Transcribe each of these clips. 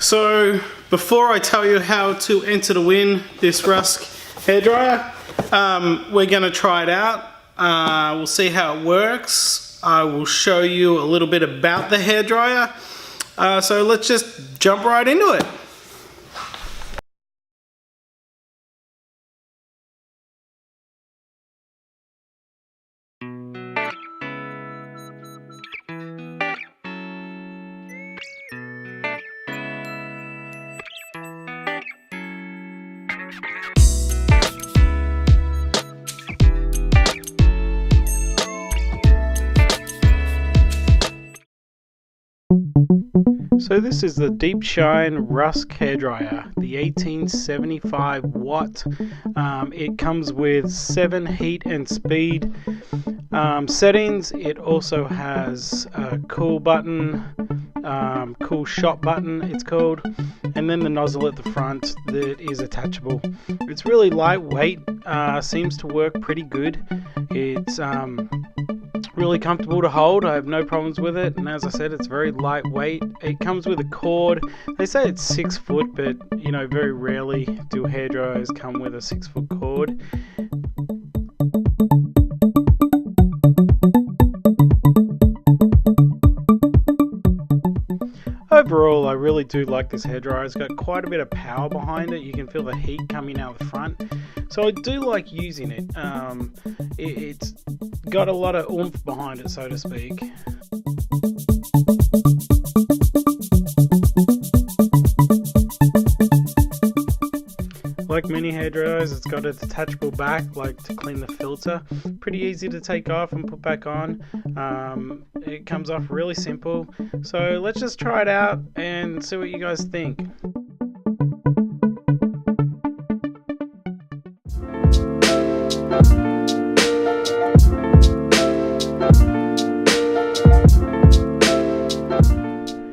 So before I tell you how to enter to win this Rusk hairdryer, we're going to try it out. We'll see how it works. I will show you a little bit about the hairdryer. So let's just jump right into it. So this is the Deep Shine Rusk hairdryer, the 1875 watt. It comes with 7 heat and speed settings. It also has a cool button, cool shot button it's called, and then the nozzle at the front that is attachable. It's really lightweight, seems to work pretty good. It's really comfortable to hold. I have no problems with it, and as I said, it's very lightweight. It comes with a cord. They say it's 6 foot, but you know, very rarely do hairdryers come with a 6 foot cord. Overall, I really do like this hairdryer. It's got quite a bit of power behind it. You can feel the heat coming out the front. So I do like using it. It's got a lot of oomph behind it, so to speak. Like many hairdryers, it's got a detachable back, like to clean the filter. Pretty easy to take off and put back on. It comes off really simple. So let's just try it out and see what you guys think.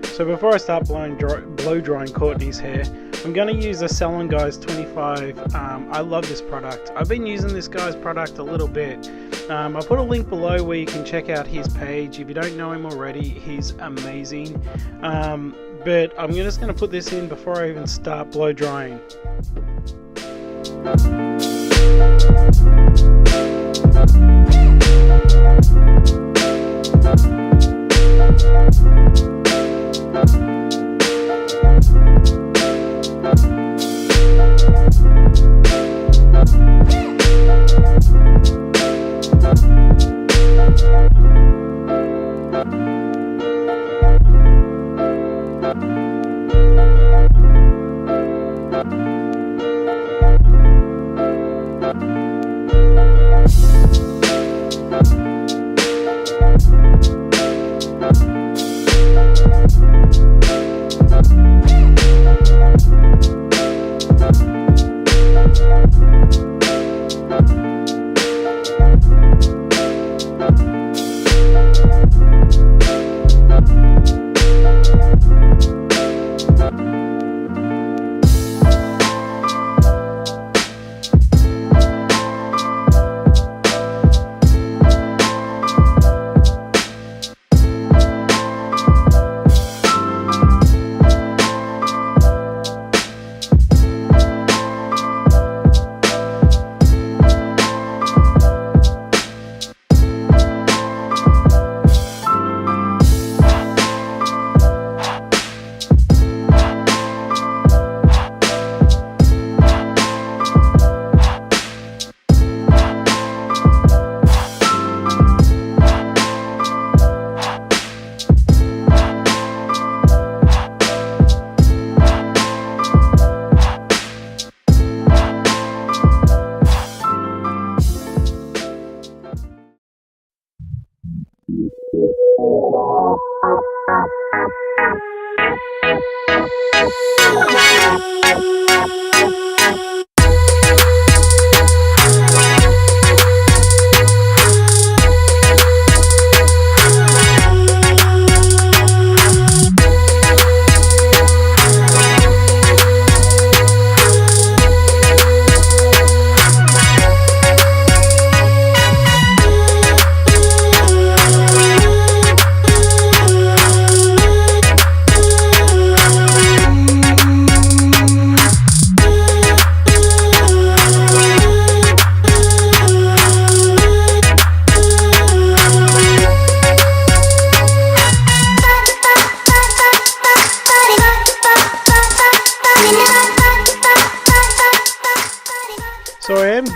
So before I start blow drying Courtney's hair, I'm going to use the Salon Guy's 25. I love this product. I've been using this guy's product a little bit. I put a link below where you can check out his page. If you don't know him already, he's amazing. But I'm just going to put this in before I even start blow drying.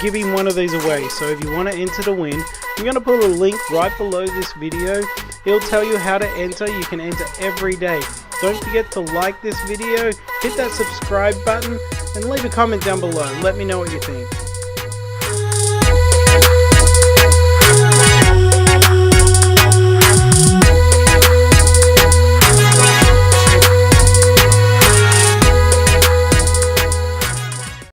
giving one of these away. So if you want to enter to win, I'm going to put a link right below this video. It'll tell you how to enter. You can enter every day. Don't forget to like this video, hit that subscribe button, and leave a comment down below. Let me know what you think.